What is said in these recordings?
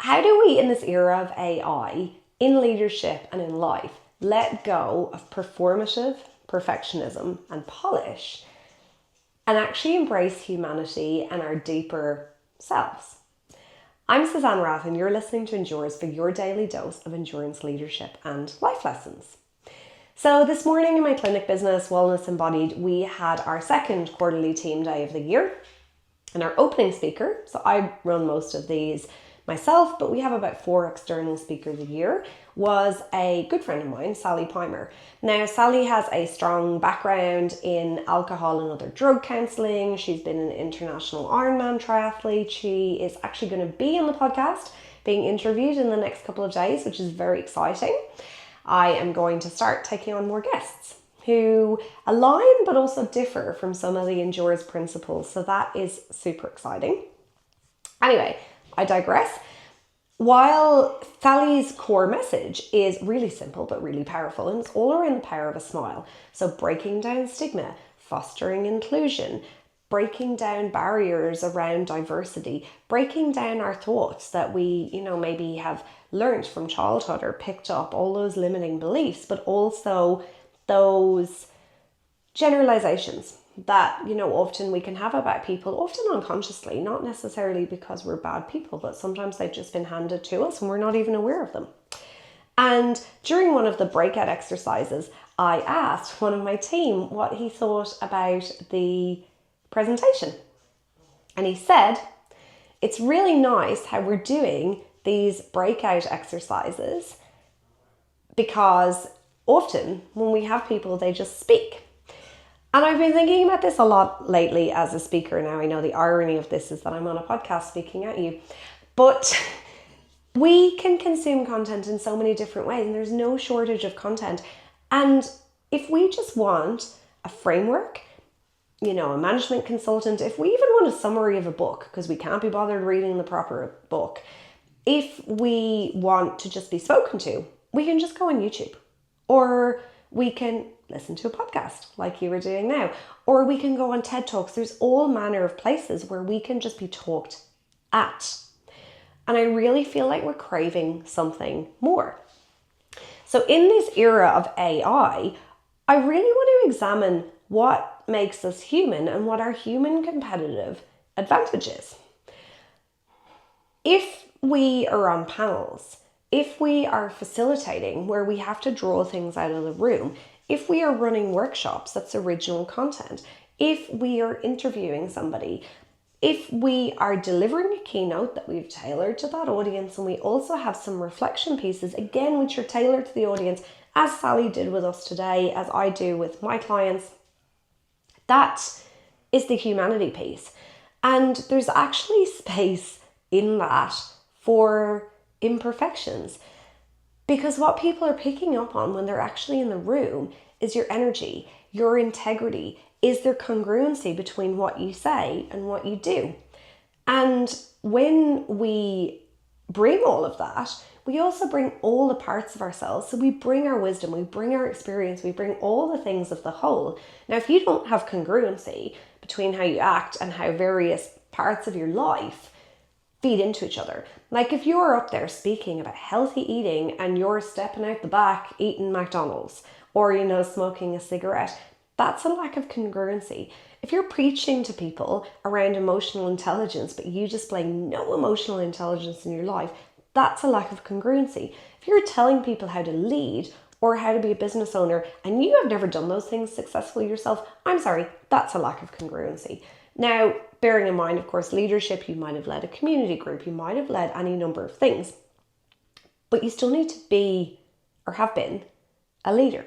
How do we, in this era of AI, in leadership and in life, let go of performative perfectionism and polish and actually embrace humanity and our deeper selves? I'm Suzanne Rath, and you're listening to Endures for your daily dose of endurance, leadership and life lessons. So this morning in my clinic business, Wellness Embodied, we had our second quarterly team day of the year. And our opening speaker, so I run most of these myself, but we have about 4 external speakers a year, was a good friend of mine, Sally Pimer. Now, Sally has a strong background in alcohol and other drug counselling. She's been an international Ironman triathlete. She is actually going to be on the podcast, being interviewed in the next couple of days, which is very exciting. I am going to start taking on more guests who align but also differ from some of the Endures principles. So that is super exciting. Anyway, I digress. While Sally's core message is really simple but really powerful, and it's all around the power of a smile. So breaking down stigma, fostering inclusion, breaking down barriers around diversity, breaking down our thoughts that we, maybe have learned from childhood or picked up, all those limiting beliefs, but also those generalizations that, often we can have about people, often unconsciously, not necessarily because we're bad people, but sometimes they've just been handed to us and we're not even aware of them. And during one of the breakout exercises, I asked one of my team what he thought about the presentation. And he said, it's really nice how we're doing these breakout exercises because often when we have people, they just speak. And I've been thinking about this a lot lately as a speaker. Now, I know the irony of this is that I'm on a podcast speaking at you, but we can consume content in so many different ways and there's no shortage of content. And if we just want a framework, a management consultant, if we even want a summary of a book, because we can't be bothered reading the proper book, if we want to just be spoken to, we can just go on YouTube. Or we can listen to a podcast like you were doing now. Or we can go on TED Talks. There's all manner of places where we can just be talked at. And I really feel like we're craving something more. So in this era of AI, I really want to examine what makes us human and what our human competitive advantage is. If we are on panels, if we are facilitating where we have to draw things out of the room, if we are running workshops, that's original content, if we are interviewing somebody, if we are delivering a keynote that we've tailored to that audience, and we also have some reflection pieces, again, which are tailored to the audience, as Sally did with us today, as I do with my clients, that is the humanity piece. And there's actually space in that for imperfections, because what people are picking up on when they're actually in the room is your energy, your integrity, is there congruency between what you say and what you do. And when we bring all of that, we also bring all the parts of ourselves. So we bring our wisdom, we bring our experience, we bring all the things of the whole. Now, if you don't have congruency between how you act and how various parts of your life feed into each other. Like if you're up there speaking about healthy eating and you're stepping out the back eating McDonald's or, smoking a cigarette, that's a lack of congruency. If you're preaching to people around emotional intelligence, but you display no emotional intelligence in your life, that's a lack of congruency. If you're telling people how to lead or how to be a business owner and you have never done those things successfully yourself, I'm sorry, that's a lack of congruency. Now, bearing in mind, of course, leadership, you might have led a community group, you might have led any number of things, but you still need to be or have been a leader.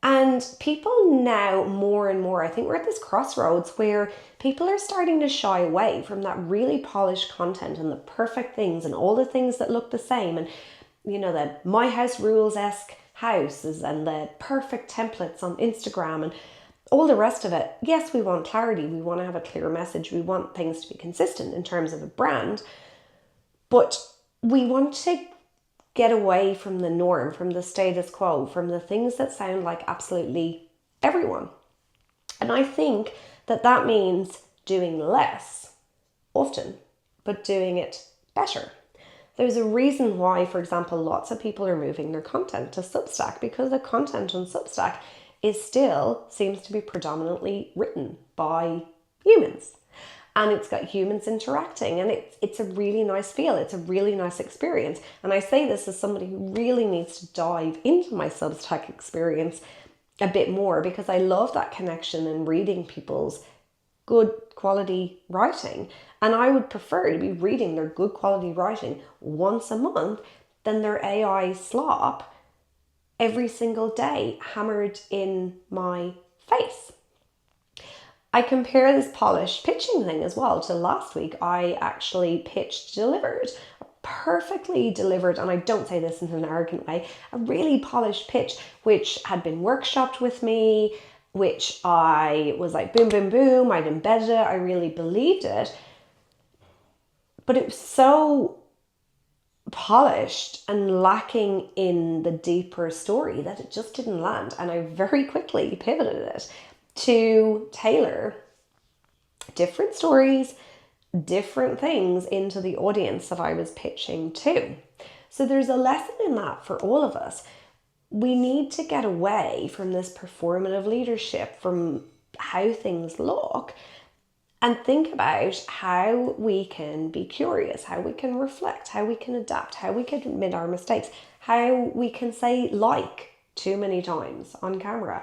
And people now more and more, I think we're at this crossroads where people are starting to shy away from that really polished content and the perfect things and all the things that look the same. And, the My House Rules-esque houses and the perfect templates on Instagram and all the rest of it. Yes, we want clarity. We want to have a clear message. We want things to be consistent in terms of a brand. But we want to get away from the norm, from the status quo, from the things that sound like absolutely everyone. And I think that that means doing less often, but doing it better. There's a reason why, for example, lots of people are moving their content to Substack, because the content on Substack seems to be predominantly written by humans. And it's got humans interacting, and it's a really nice feel. It's a really nice experience. And I say this as somebody who really needs to dive into my Substack experience a bit more, because I love that connection and reading people's good quality writing. And I would prefer to be reading their good quality writing once a month than their AI slop every single day hammered in my face. I compare this polished pitching thing as well to last week. I actually delivered, perfectly delivered, and I don't say this in an arrogant way, a really polished pitch, which had been workshopped with me, which I was like, boom, boom, boom, I'd embedded it, I really believed it. But it was so polished and lacking in the deeper story that it just didn't land. And I very quickly pivoted it to tailor different stories, different things into the audience that I was pitching to. So there's a lesson in that for all of us. We need to get away from this performative leadership, from how things look, and think about how we can be curious, how we can reflect, how we can adapt, how we can admit our mistakes, how we can say like too many times on camera,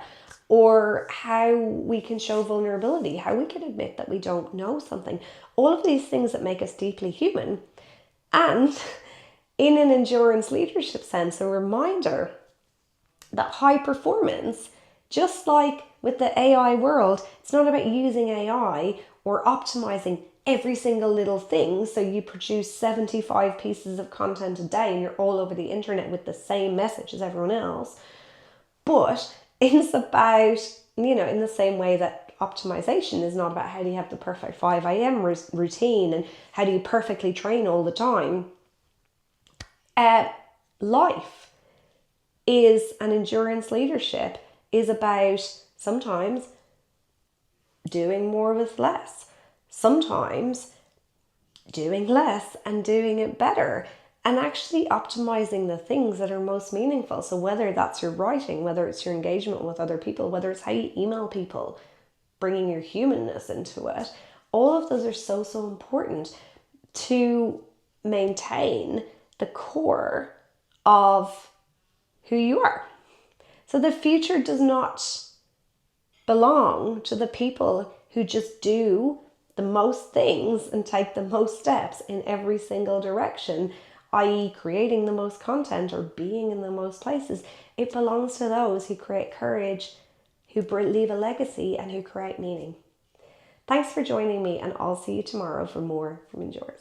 or how we can show vulnerability, how we can admit that we don't know something. All of these things that make us deeply human. And in an endurance leadership sense, a reminder that high performance, just like with the AI world, it's not about using AI or optimizing every single little thing so you produce 75 pieces of content a day and you're all over the internet with the same message as everyone else. But it's about, in the same way that optimization is not about how do you have the perfect 5 a.m. routine and how do you perfectly train all the time. Life is an endurance leadership is about sometimes doing more with less, sometimes doing less and doing it better, and actually optimizing the things that are most meaningful. So whether that's your writing, whether it's your engagement with other people, whether it's how you email people, bringing your humanness into it, all of those are so, so important to maintain the core of who you are. So the future does not belong to the people who just do the most things and take the most steps in every single direction, i.e. creating the most content or being in the most places. It belongs to those who create courage, who leave a legacy, and who create meaning. Thanks for joining me, and I'll see you tomorrow for more from Endures.